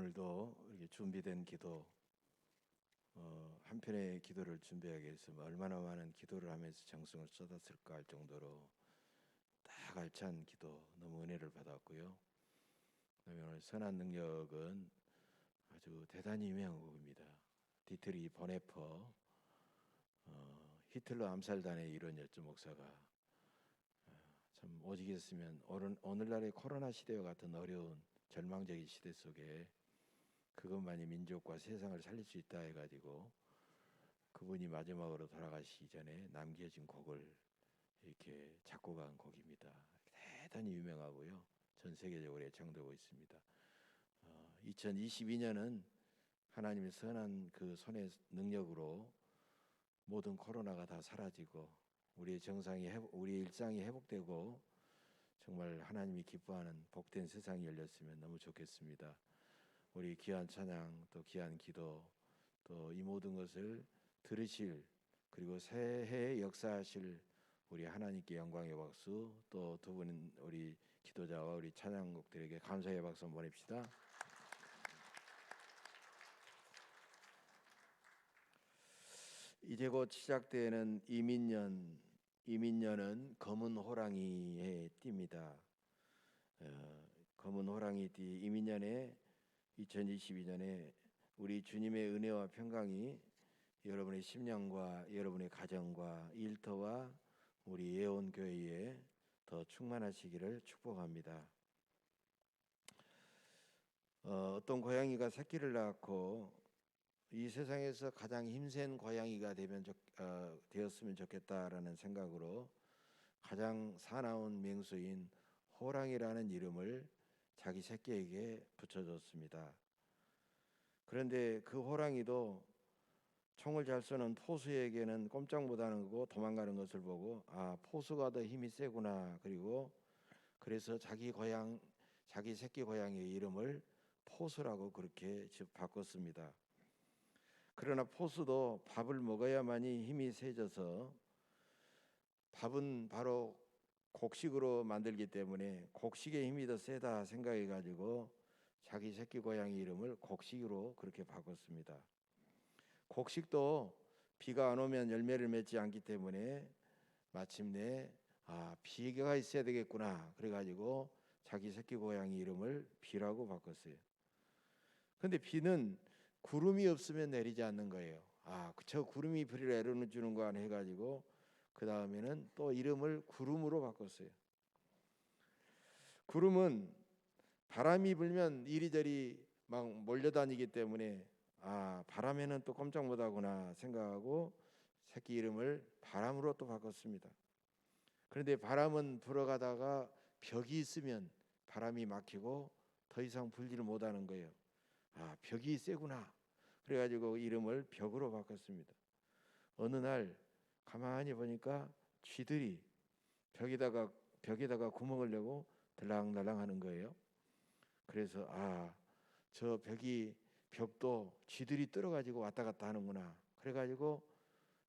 오늘도 이렇게 준비된 기도, 한 편의 기도를 준비하기 위해서 얼마나 많은 기도를 하면서 정성을 쏟았을까 할 정도로 딱 알찬 기도, 너무 은혜를 받았고요. 그다음에 오늘 선한 능력은 아주 대단히 유명한 곡입니다. 디트리 보네퍼, 히틀러 암살단의 일원이었죠. 목사가 참 오직했으면 오늘날의 코로나 시대와 같은 어려운 절망적인 시대 속에 그것만이 민족과 세상을 살릴 수 있다 해가지고 그분이 마지막으로 돌아가시기 전에 남겨진 곡을 이렇게 작곡한 곡입니다. 대단히 유명하고요. 전 세계적으로 애창되고 있습니다. 2022년은 하나님의 선한 그 손의 능력으로 모든 코로나가 다 사라지고 우리의 우리의 일상이 회복되고 정말 하나님이 기뻐하는 복된 세상이 열렸으면 너무 좋겠습니다. 우리 귀한 찬양, 또 귀한 기도, 또 이 모든 것을 들으실, 그리고 새해에 역사하실 우리 하나님께 영광의 박수, 또 두 분 우리 기도자와 우리 찬양곡들에게 감사의 박수 한번 보냅시다. 이제 곧 시작되는 이민년은 검은 호랑이의 띠입니다. 검은 호랑이 띠 이민년에 2022년에 우리 주님의 은혜와 평강이 여러분의 심령과 여러분의 가정과 일터와 우리 예원교회에 더 충만하시기를 축복합니다. 어떤 고양이가 새끼를 낳고 이 세상에서 가장 힘센 고양이가 되었으면 좋겠다라는 생각으로 가장 사나운 맹수인 호랑이라는 이름을 자기 새끼에게 붙여줬습니다. 그런데 그 호랑이도 총을 잘 쏘는 포수에게는 꼼짝 못하는 거고 도망가는 것을 보고 포수가 더 힘이 세구나. 그래서 자기 새끼 고양이의 이름을 포수라고 그렇게 바꿨습니다. 그러나 포수도 밥을 먹어야만이 힘이 세져서 밥은 바로 곡식으로 만들기 때문에 곡식의 힘이 더 세다 생각해 가지고 자기 새끼 고양이 이름을 곡식으로 그렇게 바꿨습니다. 곡식도 비가 안 오면 열매를 맺지 않기 때문에 마침내 비가 있어야 되겠구나 그래 가지고 자기 새끼 고양이 이름을 비라고 바꿨어요. 근데 비는 구름이 없으면 내리지 않는 거예요. 저 구름이 비를 내려주는 거 해 가지고 그 다음에는 또 이름을 구름으로 바꿨어요. 구름은 바람이 불면 이리저리 막 몰려다니기 때문에 바람에는 또 꼼짝 못하구나 생각하고 새끼 이름을 바람으로 또 바꿨습니다. 그런데 바람은 불어가다가 벽이 있으면 바람이 막히고 더 이상 불지를 못하는 거예요. 벽이 세구나. 그래가지고 이름을 벽으로 바꿨습니다. 어느 날 가만히 보니까 쥐들이 벽에다가 구멍을 내고 들락날락 하는 거예요. 그래서 저 벽도 쥐들이 뚫어가지고 왔다 갔다 하는구나. 그래가지고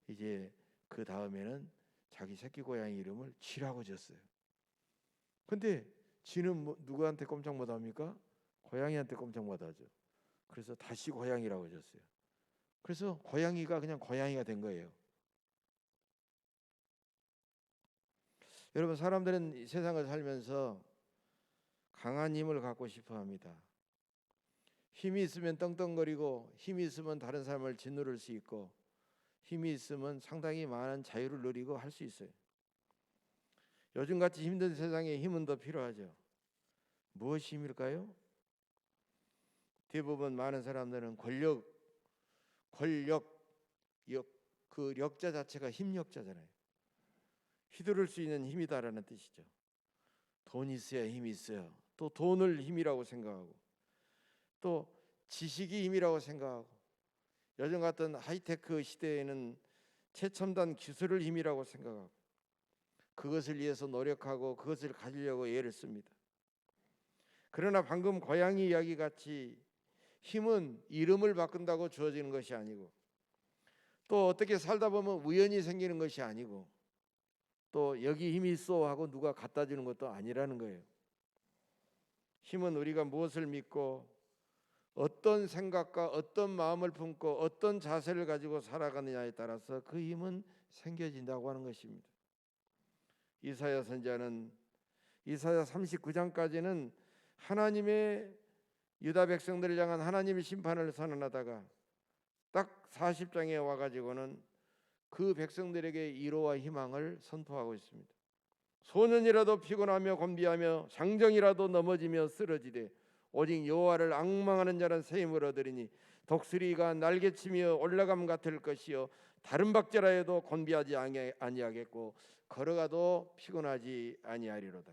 이제 그 다음에는 자기 새끼 고양이 이름을 쥐라고 지었어요. 근데 쥐는 누구한테 꼼짝 못합니까? 고양이한테 꼼짝 못하죠. 그래서 다시 고양이라고 지었어요. 그래서 고양이가 그냥 고양이가 된 거예요. 여러분, 사람들은 이 세상을 살면서 강한 힘을 갖고 싶어 합니다. 힘이 있으면 떵떵거리고 힘이 있으면 다른 사람을 짓누를 수 있고 힘이 있으면 상당히 많은 자유를 누리고 할 수 있어요. 요즘같이 힘든 세상에 힘은 더 필요하죠. 무엇이 힘일까요? 대부분 많은 사람들은 그 력자 자체가 힘력자잖아요. 휘두를 수 있는 힘이다라는 뜻이죠. 돈이 있어야 힘이 있어요. 또 돈을 힘이라고 생각하고 또 지식이 힘이라고 생각하고 요즘 같은 하이테크 시대에는 최첨단 기술을 힘이라고 생각하고 그것을 위해서 노력하고 그것을 가지려고 애를 씁니다. 그러나 방금 고양이 이야기 같이 힘은 이름을 바꾼다고 주어지는 것이 아니고 또 어떻게 살다 보면 우연히 생기는 것이 아니고 또 여기 힘이 있어 하고 누가 갖다 주는 것도 아니라는 거예요. 힘은 우리가 무엇을 믿고 어떤 생각과 어떤 마음을 품고 어떤 자세를 가지고 살아가느냐에 따라서 그 힘은 생겨진다고 하는 것입니다. 이사야 선지자는 이사야 39장까지는 하나님의 유다 백성들을 향한 하나님의 심판을 선언하다가 딱 40장에 와가지고는 그 백성들에게 위로와 희망을 선포하고 있습니다. 소년이라도 피곤하며 곤비하며 장정이라도 넘어지며 쓰러지되 오직 여호와를 앙망하는 자는 새 힘을 얻으리니 독수리가 날개치며 올라감 같을 것이요 다른 박제라 해도 곤비하지 아니하겠고 걸어가도 피곤하지 아니하리로다.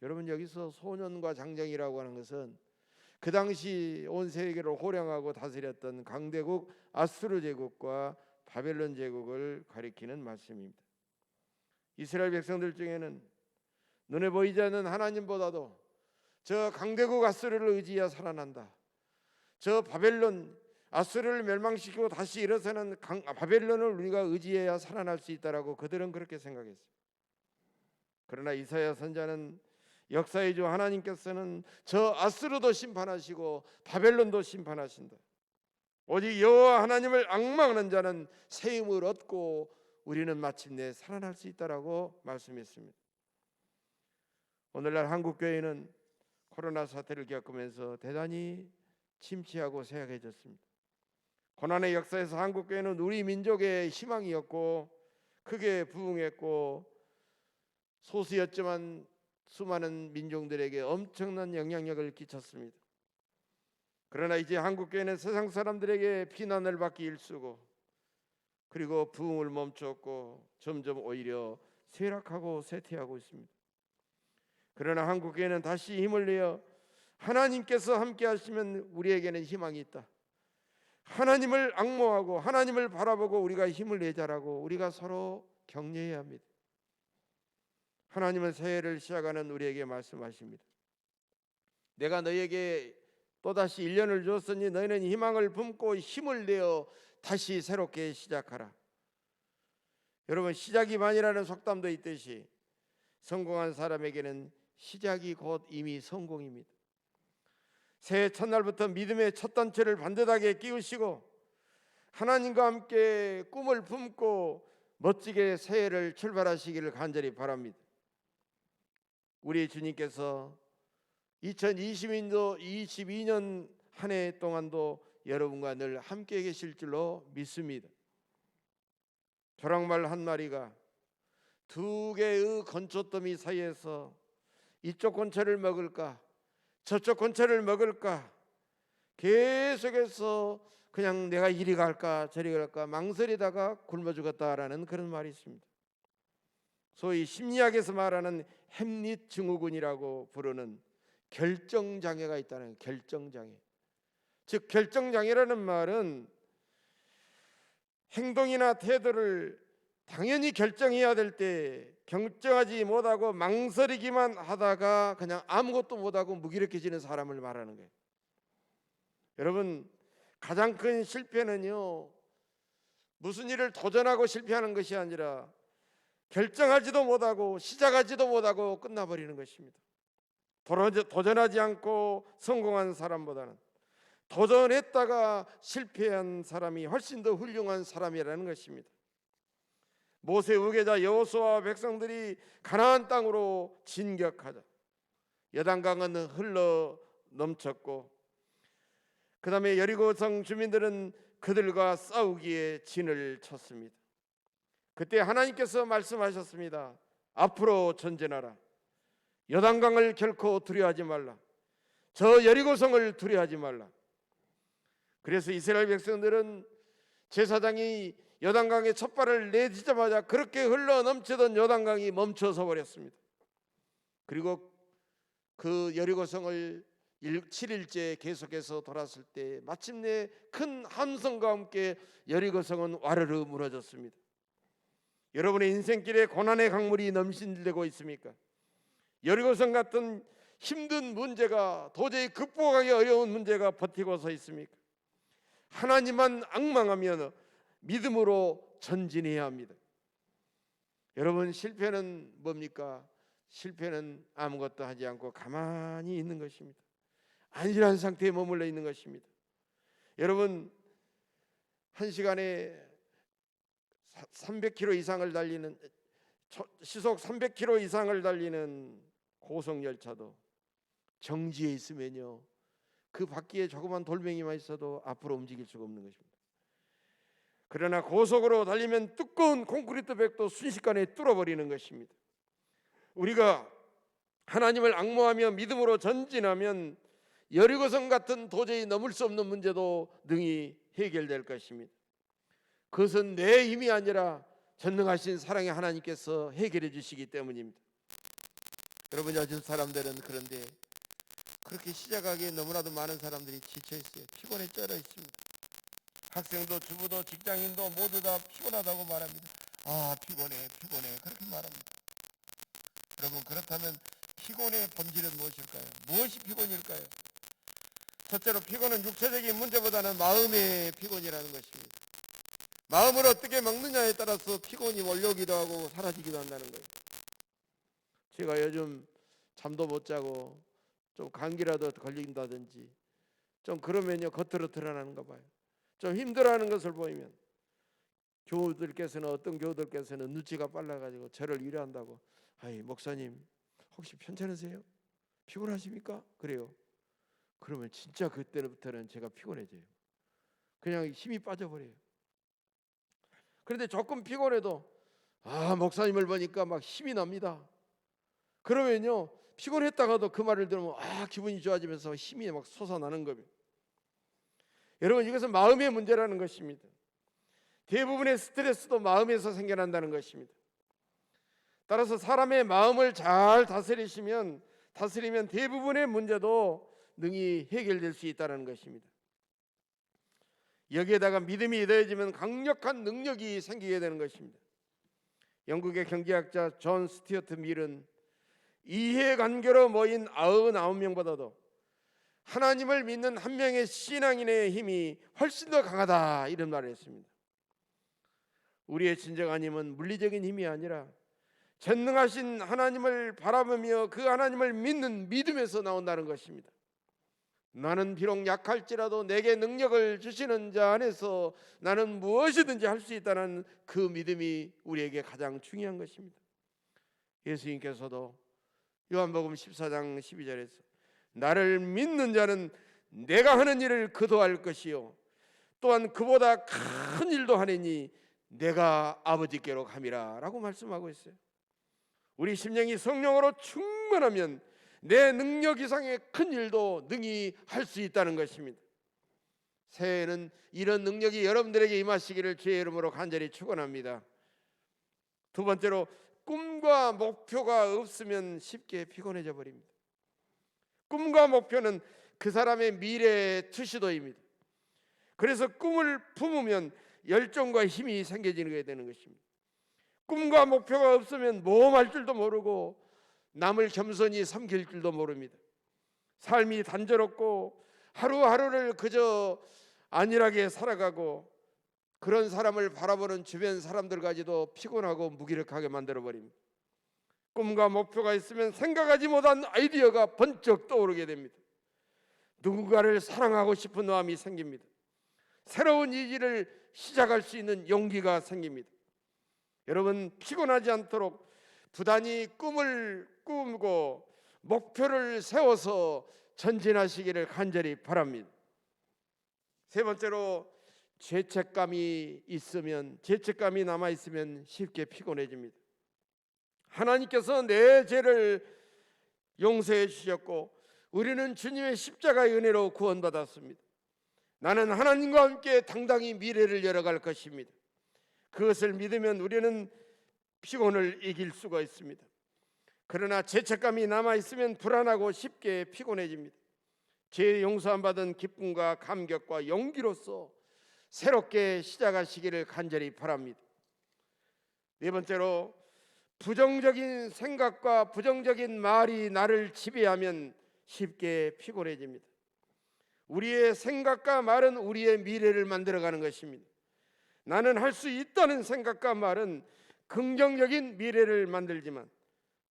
여러분, 여기서 소년과 장정이라고 하는 것은 그 당시 온 세계를 호령하고 다스렸던 강대국 아수르 제국과 바벨론 제국을 가리키는 말씀입니다. 이스라엘 백성들 중에는 눈에 보이지 않는 하나님보다도 저 강대국 아수르를 의지해야 살아난다, 저 바벨론 아수르를 멸망시키고 다시 일어서는 바벨론을 우리가 의지해야 살아날 수 있다라고 그들은 그렇게 생각했어요. 그러나 이사야 선지자는 역사의 주 하나님께서는 저 아수르도 심판하시고 바벨론도 심판하신다. 오직 여호와 하나님을 앙망하는 자는 새 힘을 얻고 우리는 마침내 살아날 수 있다라고 말씀했습니다. 오늘날 한국교회는 코로나 사태를 겪으면서 대단히 침체하고 쇠약해졌습니다. 고난의 역사에서 한국교회는 우리 민족의 희망이었고 크게 부흥했고 소수였지만 수많은 민족들에게 엄청난 영향력을 끼쳤습니다. 그러나 이제 한국교회는 세상 사람들에게 비난을 받기 일쑤고 그리고 부흥을 멈췄고 점점 오히려 쇠락하고 쇠퇴하고 있습니다. 그러나 한국교회는 다시 힘을 내어 하나님께서 함께 하시면 우리에게는 희망이 있다, 하나님을 앙모하고 하나님을 바라보고 우리가 힘을 내자라고 우리가 서로 격려해야 합니다. 하나님은 새해를 시작하는 우리에게 말씀하십니다. 내가 너희에게 또다시 1년을 주었으니 너희는 희망을 품고 힘을 내어 다시 새롭게 시작하라. 여러분, 시작이 반이라는 속담도 있듯이 성공한 사람에게는 시작이 곧 이미 성공입니다. 새해 첫날부터 믿음의 첫 단추를 반듯하게 끼우시고 하나님과 함께 꿈을 품고 멋지게 새해를 출발하시기를 간절히 바랍니다. 우리 주님께서 2022년 한 해 동안도 여러분과 늘 함께 계실 줄로 믿습니다. 조랑말 한 마리가 두 개의 건초더미 사이에서 이쪽 건초를 먹을까 저쪽 건초를 먹을까 계속해서 그냥 내가 이리 갈까 저리 갈까 망설이다가 굶어 죽었다라는 그런 말이 있습니다. 소위 심리학에서 말하는 햄릿 증후군이라고 부르는 결정장애가 있다는, 결정장애. 즉 결정장애라는 말은 행동이나 태도를 당연히 결정해야 될 때 결정하지 못하고 망설이기만 하다가 그냥 아무것도 못하고 무기력해지는 사람을 말하는 거예요. 여러분, 가장 큰 실패는요, 무슨 일을 도전하고 실패하는 것이 아니라 결정하지도 못하고 시작하지도 못하고 끝나버리는 것입니다. 도전하지 않고 성공한 사람보다는 도전했다가 실패한 사람이 훨씬 더 훌륭한 사람이라는 것입니다. 모세 후계자 여호수아와 백성들이 가나안 땅으로 진격하자 여단강은 흘러 넘쳤고 그 다음에 여리고성 주민들은 그들과 싸우기에 진을 쳤습니다. 그때 하나님께서 말씀하셨습니다. 앞으로 전진하라. 여단강을 결코 두려워하지 말라. 저 여리고성을 두려워하지 말라. 그래서 이스라엘 백성들은 제사장이 여단강에 첫 발을 내딛자마자 그렇게 흘러 넘치던 여단강이 멈춰서 버렸습니다. 그리고 그 여리고성을 7일째 계속해서 돌았을 때 마침내 큰 함성과 함께 여리고성은 와르르 무너졌습니다. 여러분의 인생길에 고난의 강물이 넘실대고 있습니까? 여리고성 같은 힘든 문제가, 도저히 극복하기 어려운 문제가 버티고 서 있습니까? 하나님만 앙망하면 믿음으로 전진해야 합니다. 여러분, 실패는 뭡니까? 실패는 아무것도 하지 않고 가만히 있는 것입니다. 안일한 상태에 머물러 있는 것입니다. 여러분, 한 시간에 300km 이상을 달리는, 시속 300km 이상을 달리는 고속 열차도 정지해 있으면요, 그 바퀴에 조그만 돌멩이만 있어도 앞으로 움직일 수가 없는 것입니다. 그러나 고속으로 달리면 두꺼운 콘크리트 벽도 순식간에 뚫어버리는 것입니다. 우리가 하나님을 앙모하며 믿음으로 전진하면 여리고성 같은 도저히 넘을 수 없는 문제도 능히 해결될 것입니다. 그것은 내 힘이 아니라 전능하신 사랑의 하나님께서 해결해 주시기 때문입니다. 여러분, 요즘 사람들은 그런데 그렇게 시작하기에 너무나도 많은 사람들이 지쳐 있어요. 피곤에 쩔어 있습니다. 학생도 주부도 직장인도 모두 다 피곤하다고 말합니다. 아, 피곤해 그렇게 말합니다. 여러분, 그렇다면 피곤의 본질은 무엇일까요? 무엇이 피곤일까요? 첫째로 피곤은 육체적인 문제보다는 마음의 피곤이라는 것입니다. 마음을 어떻게 먹느냐에 따라서 피곤이 몰려오기도 하고 사라지기도 한다는 거예요. 제가 요즘 잠도 못 자고 좀 감기라도 걸린다든지 좀 그러면요, 겉으로 드러나는가 봐요. 좀 힘들어하는 것을 보이면 어떤 교우들께서는 눈치가 빨라가지고 저를 위로한다고, 아이 목사님 혹시 편찮으세요? 피곤하십니까? 그래요. 그러면 진짜 그때부터는 제가 피곤해져요. 그냥 힘이 빠져버려요. 그런데 조금 피곤해도 목사님을 보니까 막 힘이 납니다. 그러면요, 피곤했다가도 그 말을 들으면 기분이 좋아지면서 힘이 막 솟아나는 겁니다. 여러분, 이것은 마음의 문제라는 것입니다. 대부분의 스트레스도 마음에서 생겨난다는 것입니다. 따라서 사람의 마음을 잘 다스리면 대부분의 문제도 능히 해결될 수 있다는 것입니다. 여기에다가 믿음이 더해지면 강력한 능력이 생기게 되는 것입니다. 영국의 경제학자 존 스튜어트 밀은 이해관계로 모인 99명보다도 하나님을 믿는 한 명의 신앙인의 힘이 훨씬 더 강하다, 이런 말을 했습니다. 우리의 진정한 힘은 물리적인 힘이 아니라 전능하신 하나님을 바라보며 그 하나님을 믿는 믿음에서 나온다는 것입니다. 나는 비록 약할지라도 내게 능력을 주시는 자 안에서 나는 무엇이든지 할 수 있다는 그 믿음이 우리에게 가장 중요한 것입니다. 예수님께서도 요한복음 14장 12절에서 나를 믿는 자는 내가 하는 일을 그도 할 것이요 또한 그보다 큰 일도 하느니 내가 아버지께로 감이라 라고 말씀하고 있어요. 우리 심령이 성령으로 충만하면 내 능력 이상의 큰 일도 능히 할 수 있다는 것입니다. 새해에는 이런 능력이 여러분들에게 임하시기를 주의 이름으로 간절히 축원합니다. 두 번째로, 꿈과 목표가 없으면 쉽게 피곤해져 버립니다. 꿈과 목표는 그 사람의 미래의 투시도입니다. 그래서 꿈을 품으면 열정과 힘이 생겨지게 되는 것입니다. 꿈과 목표가 없으면 모험할 줄도 모르고 남을 겸손히 섬길 줄도 모릅니다. 삶이 단조롭고 하루하루를 그저 안일하게 살아가고 그런 사람을 바라보는 주변 사람들까지도 피곤하고 무기력하게 만들어버립니다. 꿈과 목표가 있으면 생각하지 못한 아이디어가 번쩍 떠오르게 됩니다. 누군가를 사랑하고 싶은 마음이 생깁니다. 새로운 일을 시작할 수 있는 용기가 생깁니다. 여러분, 피곤하지 않도록 부단히 꿈을 꾸고 목표를 세워서 전진하시기를 간절히 바랍니다. 세 번째로, 죄책감이 남아 있으면 쉽게 피곤해집니다. 하나님께서 내 죄를 용서해 주셨고 우리는 주님의 십자가의 은혜로 구원받았습니다. 나는 하나님과 함께 당당히 미래를 열어갈 것입니다. 그것을 믿으면 우리는 피곤을 이길 수가 있습니다. 그러나 죄책감이 남아있으면 불안하고 쉽게 피곤해집니다. 죄 용서함 받은 기쁨과 감격과 용기로서 새롭게 시작하시기를 간절히 바랍니다. 네 번째로, 부정적인 생각과 부정적인 말이 나를 지배하면 쉽게 피곤해집니다. 우리의 생각과 말은 우리의 미래를 만들어가는 것입니다. 나는 할 수 있다는 생각과 말은 긍정적인 미래를 만들지만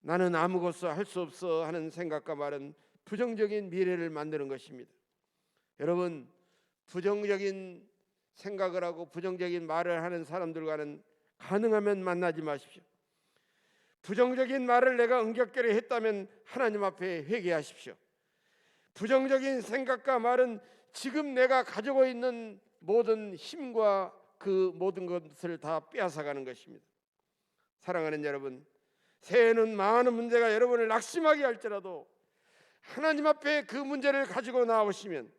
나는 아무것도 할 수 없어 하는 생각과 말은 부정적인 미래를 만드는 것입니다. 여러분, 부정적인 생각을 하고 부정적인 말을 하는 사람들과는 가능하면 만나지 마십시오. 부정적인 말을 내가 은격결에 했다면 하나님 앞에 회개하십시오. 부정적인 생각과 말은 지금 내가 가지고 있는 모든 힘과 그 모든 것을 다 빼앗아가는 것입니다. 사랑하는 여러분, 새해에는 많은 문제가 여러분을 낙심하게 할지라도 하나님 앞에 그 문제를 가지고 나오시면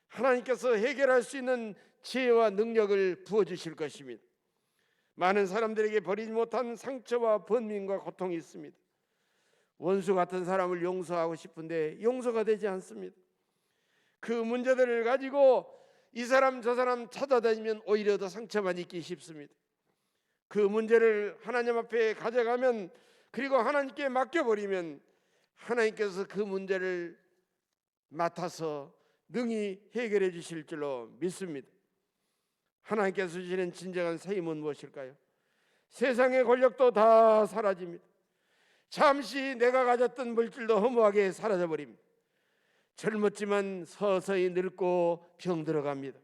하나님께서 해결할 수 있는 지혜와 능력을 부어주실 것입니다. 많은 사람들에게 버리지 못한 상처와 번민과 고통이 있습니다. 원수 같은 사람을 용서하고 싶은데 용서가 되지 않습니다. 그 문제들을 가지고 이 사람 저 사람 찾아다니면 오히려 더 상처만 입기 쉽습니다. 그 문제를 하나님 앞에 가져가면, 그리고 하나님께 맡겨버리면 하나님께서 그 문제를 맡아서 능히 해결해 주실 줄로 믿습니다. 하나님께서 주시는 진정한 새 힘은 무엇일까요? 세상의 권력도 다 사라집니다. 잠시 내가 가졌던 물질도 허무하게 사라져버립니다. 젊었지만 서서히 늙고 병들어갑니다.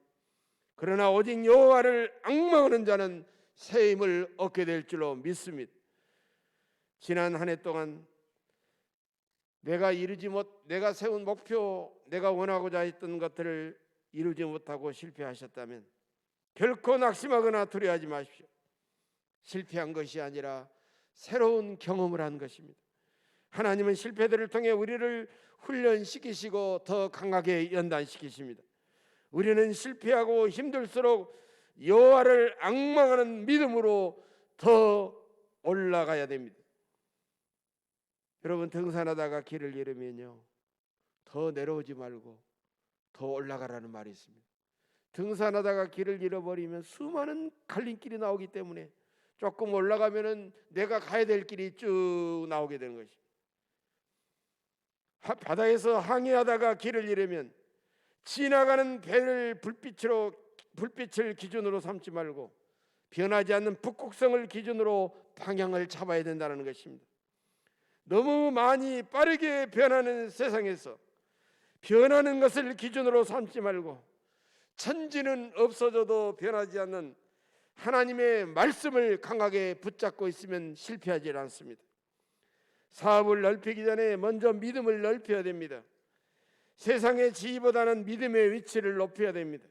그러나 오직 여호와를 앙망하는 자는 새 힘을 얻게 될 줄로 믿습니다. 지난 한 해 동안 내가 세운 목표, 내가 원하고자 했던 것들을 이루지 못하고 실패하셨다면 결코 낙심하거나 두려워하지 마십시오. 실패한 것이 아니라 새로운 경험을 한 것입니다. 하나님은 실패들을 통해 우리를 훈련시키시고 더 강하게 연단시키십니다. 우리는 실패하고 힘들수록 여호와를 앙망하는 믿음으로 더 올라가야 됩니다. 여러분, 등산하다가 길을 잃으면요, 더 내려오지 말고 더 올라가라는 말이 있습니다. 등산하다가 길을 잃어버리면 수많은 갈림길이 나오기 때문에 조금 올라가면은 내가 가야 될 길이 쭉 나오게 되는 것입니다. 바다에서 항해하다가 길을 잃으면 지나가는 배를 불빛을 기준으로 삼지 말고 변하지 않는 북극성을 기준으로 방향을 잡아야 된다는 것입니다. 너무 많이 빠르게 변하는 세상에서 변하는 것을 기준으로 삼지 말고 천지는 없어져도 변하지 않는 하나님의 말씀을 강하게 붙잡고 있으면 실패하지 않습니다. 사업을 넓히기 전에 먼저 믿음을 넓혀야 됩니다. 세상의 지위보다는 믿음의 위치를 높여야 됩니다.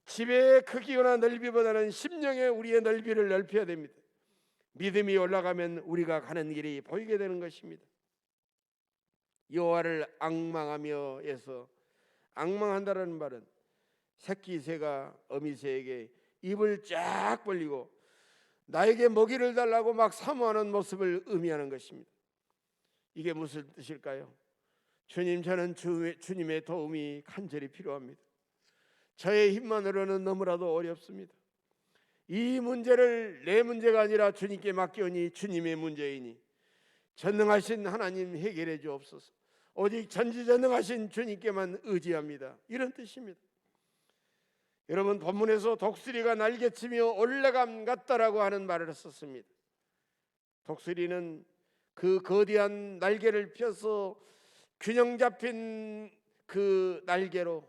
집의 크기나 넓이보다는 심령의 우리의 넓이를 넓혀야 됩니다. 믿음이 올라가면 우리가 가는 길이 보이게 되는 것입니다. 여호와를 앙망하며 해서, 앙망한다는 말은 새끼 새가 어미 새에게 입을 쫙 벌리고 나에게 먹이를 달라고 막 사모하는 모습을 의미하는 것입니다. 이게 무슨 뜻일까요? 주님, 저는 주님의 도움이 간절히 필요합니다. 저의 힘만으로는 너무나도 어렵습니다. 이 문제를 내 문제가 아니라 주님께 맡기오니 주님의 문제이니 전능하신 하나님 해결해 주옵소서. 오직 전지전능하신 주님께만 의지합니다. 이런 뜻입니다. 여러분, 본문에서 독수리가 날개치며 올라감 같다라고 하는 말을 썼습니다. 독수리는 그 거대한 날개를 펴서 균형 잡힌 그 날개로,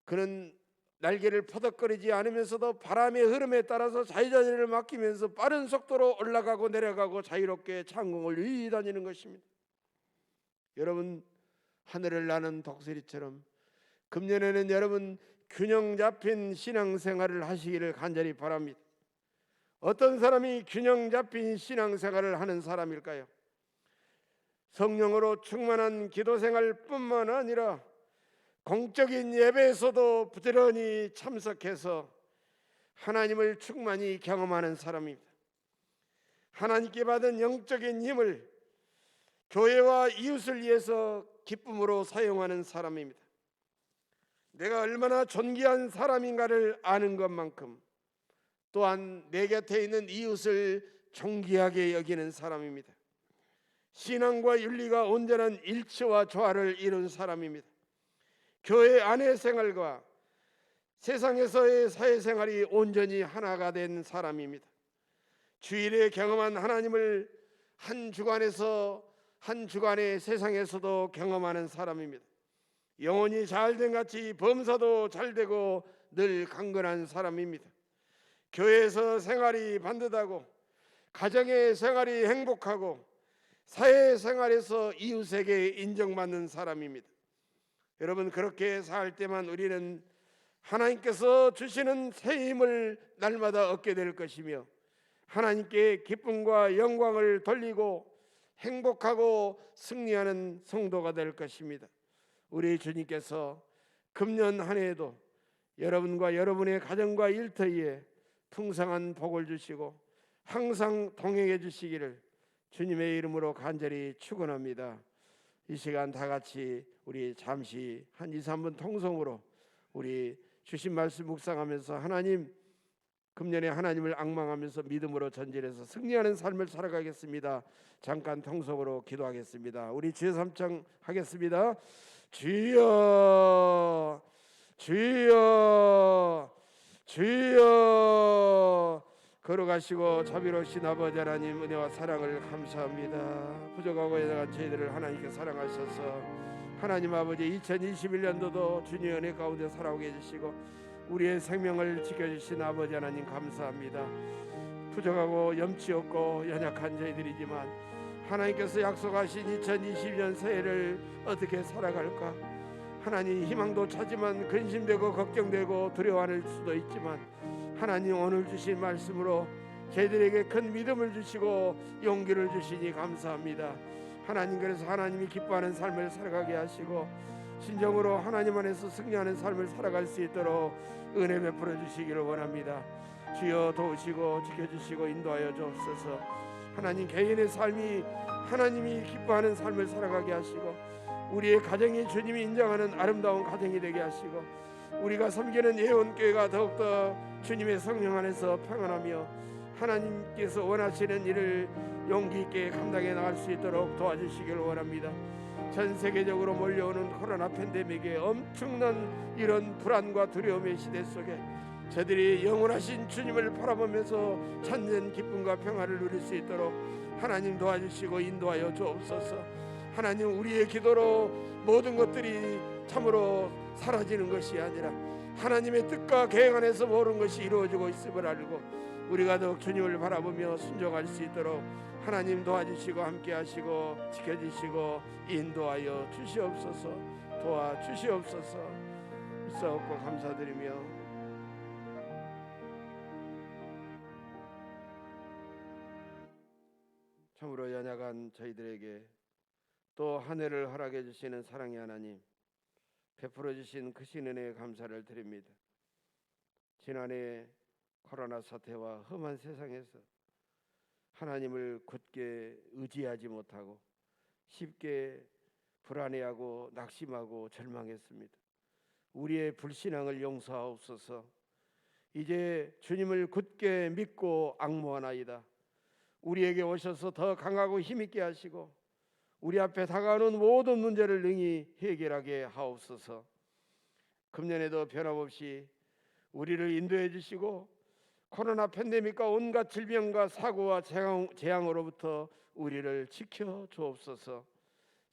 그는 날개를 퍼덕거리지 않으면서도 바람의 흐름에 따라서 자유자재를 맡기면서 빠른 속도로 올라가고 내려가고 자유롭게 창공을 위에 다니는 것입니다. 여러분, 하늘을 나는 독수리처럼 금년에는 여러분 균형 잡힌 신앙생활을 하시기를 간절히 바랍니다. 어떤 사람이 균형 잡힌 신앙생활을 하는 사람일까요? 성령으로 충만한 기도생활뿐만 아니라 공적인 예배에서도 부지런히 참석해서 하나님을 충만히 경험하는 사람입니다. 하나님께 받은 영적인 힘을 교회와 이웃을 위해서 기쁨으로 사용하는 사람입니다. 내가 얼마나 존귀한 사람인가를 아는 것만큼 또한 내 곁에 있는 이웃을 존귀하게 여기는 사람입니다. 신앙과 윤리가 온전한 일치와 조화를 이룬 사람입니다. 교회 안의 생활과 세상에서의 사회생활이 온전히 하나가 된 사람입니다. 주일에 경험한 하나님을 한 주간에서 한 주간의 세상에서도 경험하는 사람입니다. 영혼이 잘된 같이 범사도 잘되고 늘 강건한 사람입니다. 교회에서 생활이 반듯하고 가정의 생활이 행복하고 사회생활에서 이웃에게 인정받는 사람입니다. 여러분, 그렇게 살 때만 우리는 하나님께서 주시는 새 힘을 날마다 얻게 될 것이며 하나님께 기쁨과 영광을 돌리고 행복하고 승리하는 성도가 될 것입니다. 우리 주님께서 금년 한 해에도 여러분과 여러분의 가정과 일터에 풍성한 복을 주시고 항상 동행해 주시기를 주님의 이름으로 간절히 축원합니다. 이 시간 다 같이 우리 잠시 한 2, 3분 통성으로 우리 주신 말씀 묵상하면서 하나님, 금년에 하나님을 앙망하면서 믿음으로 전진해서 승리하는 삶을 살아가겠습니다. 잠깐 통성으로 기도하겠습니다. 우리 주여 삼창 하겠습니다. 주여, 주여, 주여. 걸어가시고 자비로우신 아버지 하나님, 은혜와 사랑을 감사합니다. 부족하고 연약한 저희들을 하나님께 사랑하셔서 하나님 아버지 2021년도도 주님의 은혜 가운데 살아오게 해주시고 우리의 생명을 지켜주신 아버지 하나님 감사합니다. 부족하고 염치 없고 연약한 저희들이지만 하나님께서 약속하신 2020년 새해를 어떻게 살아갈까? 하나님, 희망도 차지만 근심되고 걱정되고 두려워할 수도 있지만 하나님, 오늘 주신 말씀으로 저희들에게 큰 믿음을 주시고 용기를 주시니 감사합니다. 하나님, 그래서 하나님이 기뻐하는 삶을 살아가게 하시고 진정으로 하나님 안에서 승리하는 삶을 살아갈 수 있도록 은혜 베풀어 주시기를 원합니다. 주여, 도우시고 지켜주시고 인도하여 주옵소서. 하나님, 개인의 삶이 하나님이 기뻐하는 삶을 살아가게 하시고 우리의 가정이 주님이 인정하는 아름다운 가정이 되게 하시고 우리가 섬기는 예언교회가 더욱더 주님의 성령 안에서 평안하며 하나님께서 원하시는 일을 용기 있게 감당해 나갈 수 있도록 도와주시기를 원합니다. 전 세계적으로 몰려오는 코로나 팬데믹의 엄청난 이런 불안과 두려움의 시대 속에 저들이 영원하신 주님을 바라보면서 참된 기쁨과 평화를 누릴 수 있도록 하나님 도와주시고 인도하여 주옵소서. 하나님, 우리의 기도로 모든 것들이 참으로 사라지는 것이 아니라 하나님의 뜻과 계획 안에서 모든 것이 이루어지고 있음을 알고 우리가 더욱 주님을 바라보며 순종할 수 있도록 하나님 도와주시고 함께하시고 지켜주시고 인도하여 주시옵소서. 도와주시옵소서. 있사옵고 감사드리며 참으로 연약한 저희들에게 또 한 해를 허락해 주시는 사랑의 하나님, 베풀어 주신 크신 은혜에 감사를 드립니다. 지난해 코로나 사태와 험한 세상에서 하나님을 굳게 의지하지 못하고 쉽게 불안해하고 낙심하고 절망했습니다. 우리의 불신앙을 용서하옵소서. 이제 주님을 굳게 믿고 앙모하나이다. 우리에게 오셔서 더 강하고 힘있게 하시고 우리 앞에 다가오는 모든 문제를 능히 해결하게 하옵소서. 금년에도 변함없이 우리를 인도해 주시고 코로나 팬데믹과 온갖 질병과 사고와 재앙으로부터 우리를 지켜 주옵소서.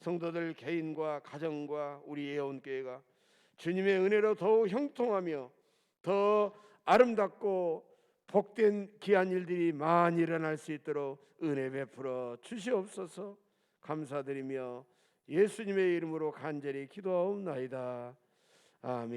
성도들 개인과 가정과 우리 예언교회가 주님의 은혜로 더욱 형통하며 더 아름답고 복된 귀한 일들이 많이 일어날 수 있도록 은혜 베풀어 주시옵소서. 감사드리며 예수님의 이름으로 간절히 기도하옵나이다. 아멘.